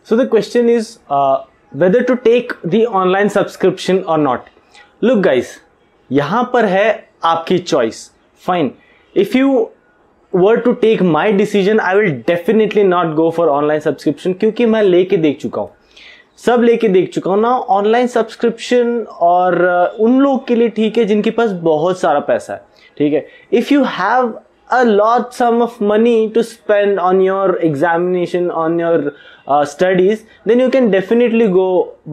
So the question is whether to take the online subscription or not. Look guys, यहाँ पर है आपकी choice. Fine. If you were to take my decision, I will definitely not go for online subscription क्योंकि मैं लेके देख चुका हूँ, सब लेके देख चुका हूँ ना ऑनलाइन सब्सक्रिप्शन. और उन लोग के लिए ठीक है जिनके पास बहुत सारा पैसा है, ठीक है. If you have a lot sum of money to spend on your examination, on your studies, then you can definitely go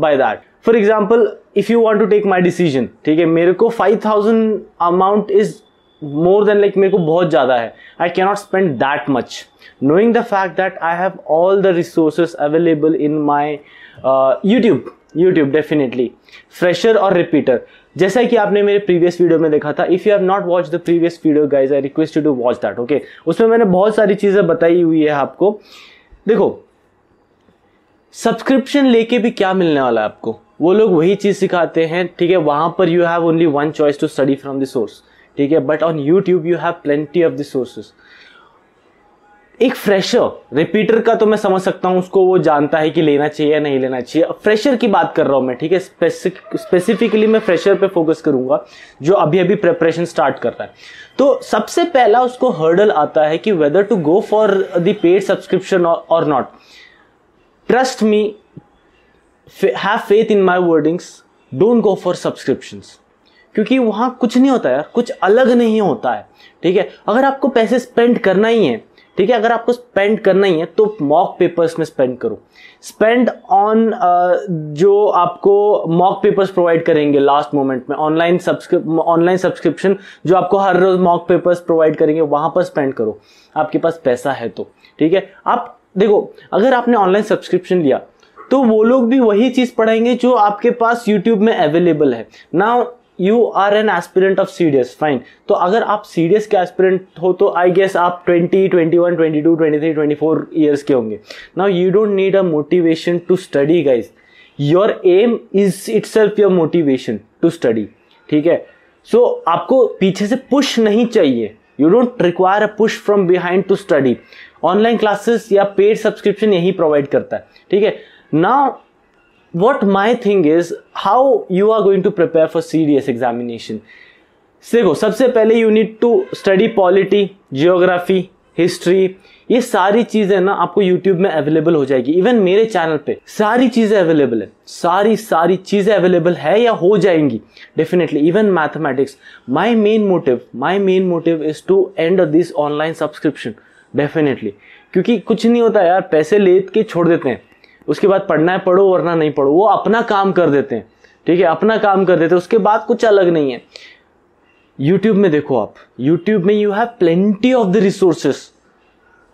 by that. For example, if you want to take my decision, ठीक है, मेरे को 5,000 amount is more than like मेरे को बहुत ज़्यादा है. I cannot spend that much. Knowing the fact that I have all the resources available in my YouTube definitely. Fresher और repeater. जैसा कि आपने मेरे प्रीवियस वीडियो में देखा था, if you have not watch the previous video guys, I request you to watch that. Okay, उसमें मैंने बहुत सारी चीजें बताई हुई है आपको. देखो, सब्सक्रिप्शन लेके भी क्या मिलने वाला है आपको, वो लोग वही चीज सिखाते हैं, ठीक है. वहां पर you have only one choice to study from the source, ठीक है. But on YouTube you have plenty of the sources. एक फ्रेशर, रिपीटर का तो मैं समझ सकता हूं, उसको वो जानता है कि लेना चाहिए या नहीं लेना चाहिए. फ्रेशर की बात कर रहा हूं मैं, ठीक है. स्पेसिफिकली मैं फ्रेशर पे फोकस करूंगा जो अभी अभी प्रिपरेशन स्टार्ट कर रहा है. तो सबसे पहला उसको हर्डल आता है कि whether to go for the paid subscription और not. Trust me, have faith in my wordings, don't go for subscriptions, क्योंकि वहां कुछ नहीं होता यार, कुछ अलग नहीं होता है, ठीक है. अगर आपको पैसे स्पेंड करना ही है, ठीक है, अगर आपको स्पेंड करना ही है तो मॉक पेपर्स में स्पेंड करो. स्पेंड ऑन जो आपको मॉक पेपर्स प्रोवाइड करेंगे लास्ट मोमेंट में, ऑनलाइन सब्सक्रिप्शन जो आपको हर रोज मॉक पेपर्स प्रोवाइड करेंगे, वहां पर स्पेंड करो आपके पास पैसा है तो, ठीक है. आप देखो, अगर आपने ऑनलाइन सब्सक्रिप्शन लिया तो वो लोग भी वही चीज पढ़ाएंगे जो आपके पास यूट्यूब में अवेलेबल है. Now you are an aspirant of CDS, fine. तो अगर आप सीडीएस के एस्पिरेंट हो तो आई गेस आप 20, 21, 22, 23, 24 ईयर्स के होंगे. Now you don't need a motivation to study guys. Your aim is itself your motivation to study, ठीक है. सो आपको पीछे से पुश नहीं चाहिए. You don't require a push from behind to study. Online classes या पेड सब्सक्रिप्शन यही provide करता है, ठीक है. Now what my thing is, how you are going to prepare for CDS examination. देखो, सबसे पहले you need to study polity, geography, history. ये सारी चीजें ना आपको YouTube में अवेलेबल हो जाएगी. इवन मेरे चैनल पे सारी चीजें अवेलेबल है, सारी चीजें अवेलेबल है या हो जाएंगी definitely. Even mathematics. My main motive is to end this online subscription definitely. क्योंकि कुछ नहीं होता यार, पैसे ले के छोड़ देते हैं, उसके बाद पढ़ना है पढ़ो वरना नहीं पढ़ो. वो अपना काम कर देते हैं, ठीक है, अपना काम कर देते हैं, उसके बाद कुछ अलग नहीं है. यूट्यूब में देखो, आप यूट्यूब में you have plenty of the resources.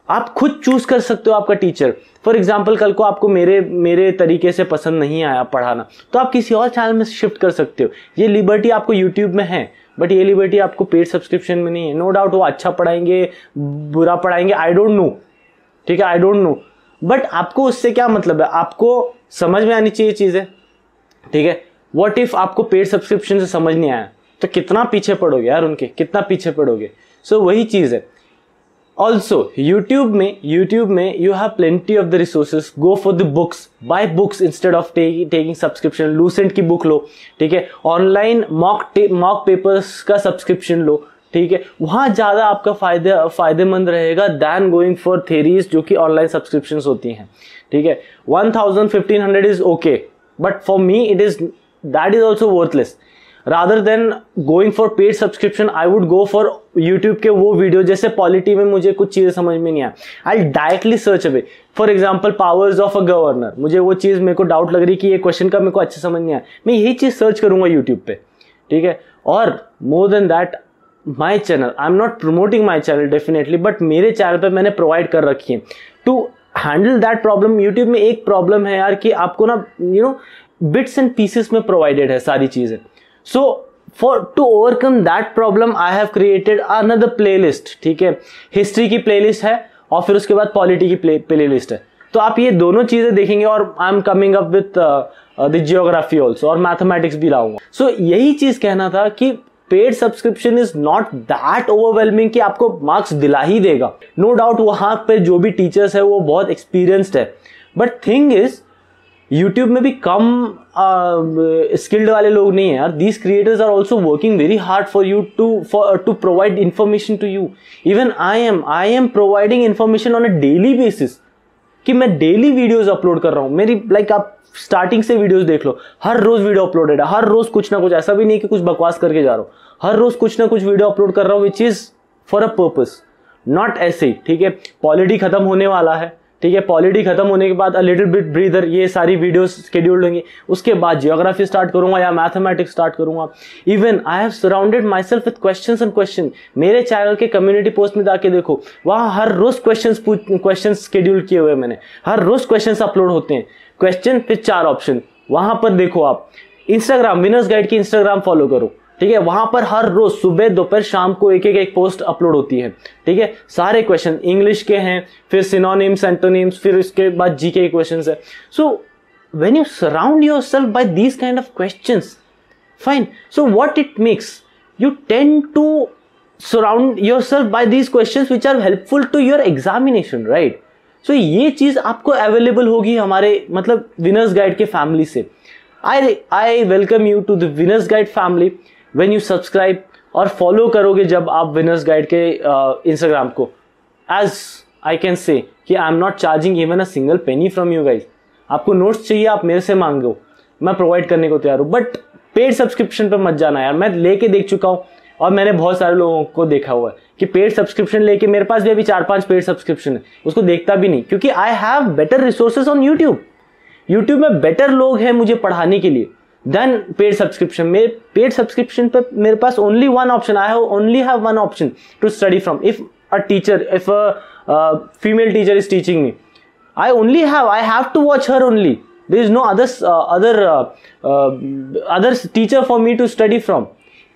आप खुद चूज कर सकते हो आपका टीचर. फॉर एग्जाम्पल, कल को आपको मेरे तरीके से पसंद नहीं आया पढ़ाना तो आप किसी और चैनल में शिफ्ट कर सकते हो. ये लिबर्टी आपको यूट्यूब में है, बट ये लिबर्टी आपको पेड सब्सक्रिप्शन में नहीं है. नो डाउट वो अच्छा पढ़ाएंगे, बुरा पढ़ाएंगे, आई डोंट नो, ठीक है, आई डोंट नो. बट आपको उससे क्या मतलब है, आपको समझ में आनी चाहिए चीजें, ठीक है. व्हाट इफ आपको पेड सब्सक्रिप्शन से समझ नहीं आया तो कितना पीछे पड़ोगे यार उनके, कितना पीछे पड़ोगे. सो वही चीज है. ऑल्सो यूट्यूब में you have plenty of the resources. Go for the books, buy books instead of taking subscription. Lucent की बुक लो, ठीक है. ऑनलाइन मॉक पेपर्स का सब्सक्रिप्शन लो, ठीक है. वहां ज्यादा आपका फायदेमंद रहेगा दैन गोइंग फॉर थेरीज जो कि ऑनलाइन सब्सक्रिप्शंस होती हैं, ठीक है. 1000-1500 is okay, but for me it is that is also worthless. Rather than going for paid subscription, I would go for YouTube के वो वीडियो. जैसे पॉलिटी में मुझे कुछ चीजें समझ में नहीं आया, I directly search away. For example, powers of a governor, मुझे वो चीज, मेरे को डाउट लग रही कि ये क्वेश्चन का मेरे को अच्छे समझ नहीं आया, मैं यही चीज सर्च करूंगा यूट्यूब पे, ठीक है. और more than that, my channel, I am not promoting my channel definitely, but मेरे चैनल पे मैंने प्रोवाइड कर रखी है to handle that problem. YouTube में एक प्रॉब्लम है यार कि आपको ना बिट्स एंड पीसेस में प्रोवाइडेड है सारी चीजें. So for to overcome that problem I have created another playlist, ठीक है. हिस्ट्री की प्लेलिस्ट है और फिर उसके बाद पॉलिटी की प्लेलिस्ट है. तो आप ये दोनों चीजें देखेंगे और I am coming up with the geography also, और मैथमेटिक्स भी लाऊंगा. सो यही चीज कहना था कि paid subscription is not that overwhelming कि आपको मार्क्स दिला ही देगा. नो डाउट वहां पे जो भी टीचर्स है वो बहुत एक्सपीरियंस्ड है, बट थिंग इज YouTube में भी कम स्किल्ड वाले लोग नहीं है यार. These creators are also working very hard for you to provide information to you. Even I am providing information on a daily basis. कि मैं डेली वीडियोस अपलोड कर रहा हूँ. मेरी आप स्टार्टिंग से वीडियोस देख लो, हर रोज वीडियो अपलोडेड है, हर रोज कुछ ना कुछ. ऐसा भी नहीं कि कुछ बकवास करके जा रहा हूँ, हर रोज कुछ ना कुछ वीडियो अपलोड कर रहा हूँ which is for a purpose, not ऐसे. ठीक है, पॉलिटी खत्म होने वाला है. ठीक है, पॉलिटी खत्म होने के बाद अ लिटिल बिट ब्रीदर, ये सारी वीडियोस शेड्यूल्ड होंगे. उसके बाद जियोग्राफी स्टार्ट करूंगा या मैथमेटिक्स स्टार्ट करूंगा. Even I have surrounded my self with questions and question. मेरे चैनल के कम्युनिटी पोस्ट में जाके देखो, वहां हर रोज क्वेश्चन शेड्यूल किए हुए मैंने. हर रोज क्वेश्चन अपलोड होते हैं. क्वेश्चन फिर 4 ऑप्शन, वहां पर देखो आप. इंस्टाग्राम, विनर्स गाइड की इंस्टाग्राम फॉलो करो. ठीक है, वहां पर हर रोज सुबह दोपहर शाम को एक पोस्ट अपलोड होती है. ठीक है, सारे क्वेश्चन इंग्लिश के हैं, फिर सिनोनिम्स, एंटोनिम्स, फिर उसके बाद जीके के क्वेश्चंस है. So when you surround yourself by these kind of questions, fine. So what it makes, you tend to surround yourself by these questions which are helpful to your examination, right. So ये चीज आपको available होगी हमारे winners Guide के family से. I welcome you to the Winners Guide family when you subscribe और follow करोगे जब आप विनर्स गाइड के इंस्टाग्राम को. एज आई कैन से कि I am not charging even a single penny from you guys. आपको notes चाहिए, आप मेरे से मांगो, मैं प्रोवाइड करने को तैयार हूँ. बट पेड सब्सक्रिप्शन पर मत जाना यार. मैं लेके देख चुका हूँ और मैंने बहुत सारे लोगों को देखा हुआ है कि पेड सब्सक्रिप्शन लेके, मेरे पास भी अभी 4-5 पेड सब्सक्रिप्शन है, उसको देखता भी नहीं, क्योंकि I have better resources on YouTube में बेटर लोग हैं मुझे पढ़ाने के लिए देन पेड सब्सक्रिप्शन. मेरे पेड सब्सक्रिप्शन पे मेरे पास only one option, I only have one option to study from. If a female teacher is teaching me, I have to watch her only. There is no other teacher for me to study from.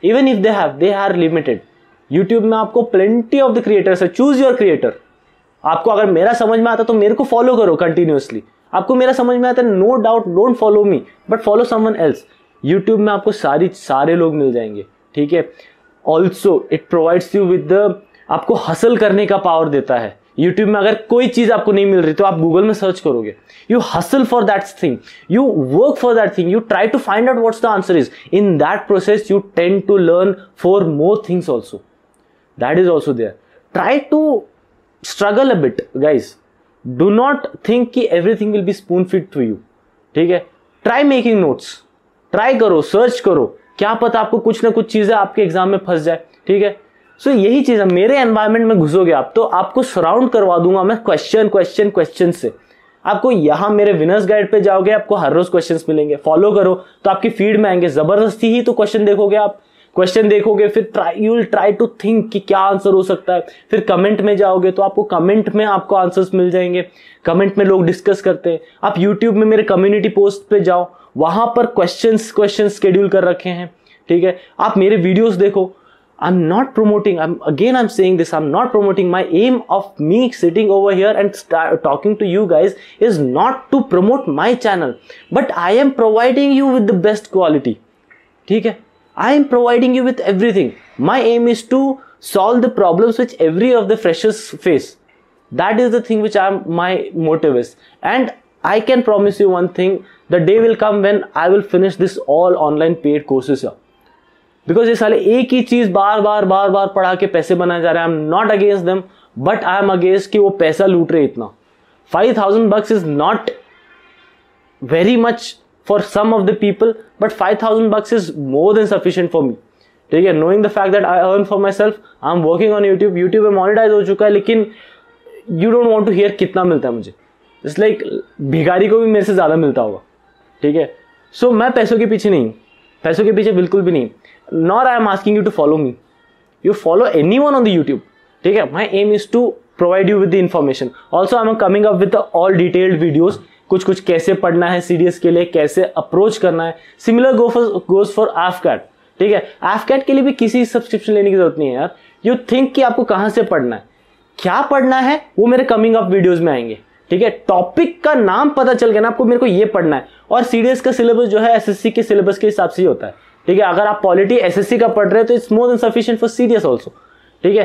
Even if they are limited. YouTube में आपको plenty of the creators है. Choose your creator. आपको अगर मेरा समझ में आता तो मेरे को फॉलो करो कंटिन्यूसली. आपको मेरा समझ में आता है, no doubt, don't follow me but follow someone else. YouTube में आपको सारे लोग मिल जाएंगे. ठीक है, also it provides you with आपको हसल करने का पावर देता है. यूट्यूब में अगर कोई चीज आपको नहीं मिल रही तो आप गूगल में सर्च करोगे. You hustle for that thing, you work for that thing, you try to find out what's the answer is. In that process you tend to learn for more things also. That is also there. Try to struggle a bit guys. Do not think कि everything will be spoon fit to you. ठीक है, try making notes, try करो, search करो, क्या पता आपको कुछ ना कुछ चीजें आपके एग्जाम में फंस जाए. ठीक है, सो यही चीज है. मेरे एनवायरमेंट में घुसोगे आप तो आपको सराउंड करवा दूंगा मैं क्वेश्चन से. आपको यहाँ मेरे विनर्स गाइड पे जाओगे, आपको हर रोज क्वेश्चंस मिलेंगे. फॉलो करो तो आपकी फीड में आएंगे. जबरदस्ती ही तो क्वेश्चन देखोगे आप, क्वेश्चन देखोगे, फिर you will try to think कि क्या आंसर हो सकता है. फिर कमेंट में जाओगे तो आपको कमेंट में आपको आंसर्स मिल जाएंगे. कमेंट में लोग डिस्कस करते हैं. आप यूट्यूब में मेरे कम्युनिटी पोस्ट पे जाओ, वहां पर क्वेश्चन शेड्यूल कर रखे हैं. ठीक है, आप मेरे वीडियोस देखो. I'm not promoting, I'm saying this, I'm not promoting. My aim of me sitting over here and talking to you guys is not to promote my channel, but I am providing you with the best quality. ठीक है, I am providing you with everything. My aim is to solve the problems which every of the freshers face. That is the thing which my motive is. And I can promise you one thing, the day will come when I will finish this all online paid courses here. Because ये साले एक ही चीज बार बार पढ़ा के पैसे बनाए जा रहे हैं. I am not against them, but I am against कि वो पैसा लूट रहे इतना. $5,000 is not very much for some of the people, but $5,000 is more than sufficient for me. ठीक है, knowing the fact that I earn for myself, I am working on YouTube में monetize हो चुका है, लेकिन you don't want to hear कितना मिलता है मुझे. इट्स लाइक भिखारी को भी मेरे से ज्यादा मिलता होगा. ठीक है, सो मैं पैसों के पीछे नहीं, पैसों के पीछे बिल्कुल भी नहीं. Nor I am asking you to follow me. You follow anyone on the YouTube. ठीक है, my aim is to provide you with the information. Also I am coming up with the all detailed videos. कुछ कैसे पढ़ना है CDS के लिए, कैसे approach करना है. Similar goes for AFCAT. ठीक है, AFCAT के लिए भी किसी सब्सक्रिप्शन लेने की जरूरत नहीं है यार. You think कि आपको कहाँ से पढ़ना है, क्या पढ़ना है, वो मेरे कमिंग अप वीडियोज में आएंगे. ठीक है, टॉपिक का नाम पता चल गया ना आपको, मेरे को ये पढ़ना है. और CDS का सिलेबस जो है SSC के सिलेबस के हिसाब से ही होता है. ठीक है, अगर आप पॉलिटी SSC का पढ़ रहे हैं तो it's more than sufficient for CDS also. ठीक है,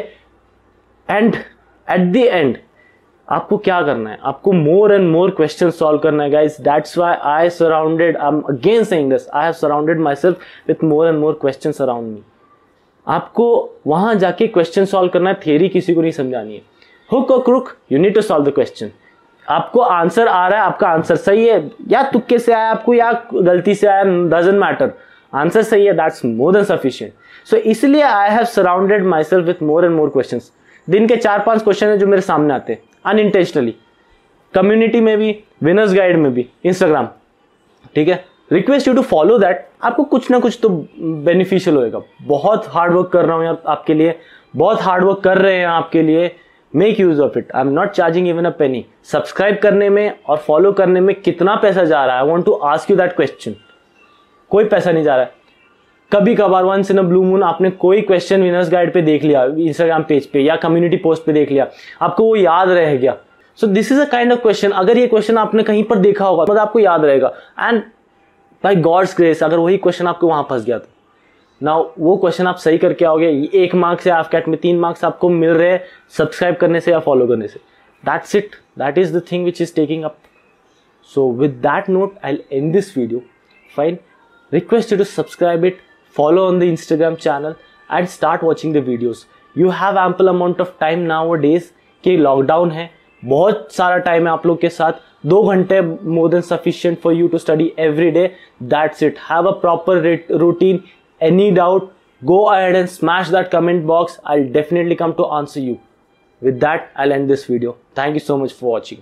एंड एट द एंड आपको क्या करना है, आपको more and more question solve करना है guys. That's why I am again saying this, I have surrounded my self with more and more questions around me. आपको वहां जाके क्वेश्चन सॉल्व करना है, थियरी किसी को नहीं समझानी है. हुक और crook, you need to solve the question. आपको आंसर आ रहा है, आपका आंसर सही है या तुक्के से आया आपको या गलती से आया, डजंट मैटर, आंसर सही है, दैट्स मोर देन सफिशिएंट. सो इसलिए I have surrounded my self with more and more questions. दिन के 4-5 क्वेश्चन है जो मेरे सामने आते हैं अनइंटेंशनली, कम्युनिटी में भी, विनर्स गाइड में भी, इंस्टाग्राम. ठीक है, request you to follow that. आपको कुछ ना कुछ तो बेनिफिशियल होएगा. बहुत हार्ड वर्क कर रहा हूँ यार आपके लिए, बहुत हार्ड वर्क कर रहे हैं आपके लिए. Make use of it. I am not charging even a Penney. Subscribe करने में और फॉलो करने में कितना पैसा जा रहा है, I want to ask you that question. कोई पैसा नहीं जा रहा है. कभी कभार once in a blue moon आपने कोई क्वेश्चन विनर्स गाइड पे देख लिया, इंस्टाग्राम पेज पे या कम्युनिटी पोस्ट पे देख लिया, आपको वो याद रह गया. So this is a kind of question. अगर ये क्वेश्चन आपने कहीं पर देखा होगा मतलब आपको याद रहेगा. एंड बाय गॉड्स ग्रेस अगर वही क्वेश्चन आपको वहां फंस गया तो ना वो क्वेश्चन आप सही करके आओगे, 1 मार्क्स या AFCAT में 3 मार्क्स आपको मिल रहे हैं सब्सक्राइब करने से या फॉलो करने से. That's it. That is the thing which is taking up. So with that note I will and this video. Fine. Request you to subscribe it, follow on the Instagram channel and start watching the videos. You have ample amount of time nowadays कि lockdown है, बहुत सारा time है आप लोग के साथ. 2 घंटे more than sufficient for you to study every day. That's it. Have a proper routine. Any doubt, go ahead and smash that comment box. I'll definitely come to answer you. With that, I'll end this video. Thank you so much for watching.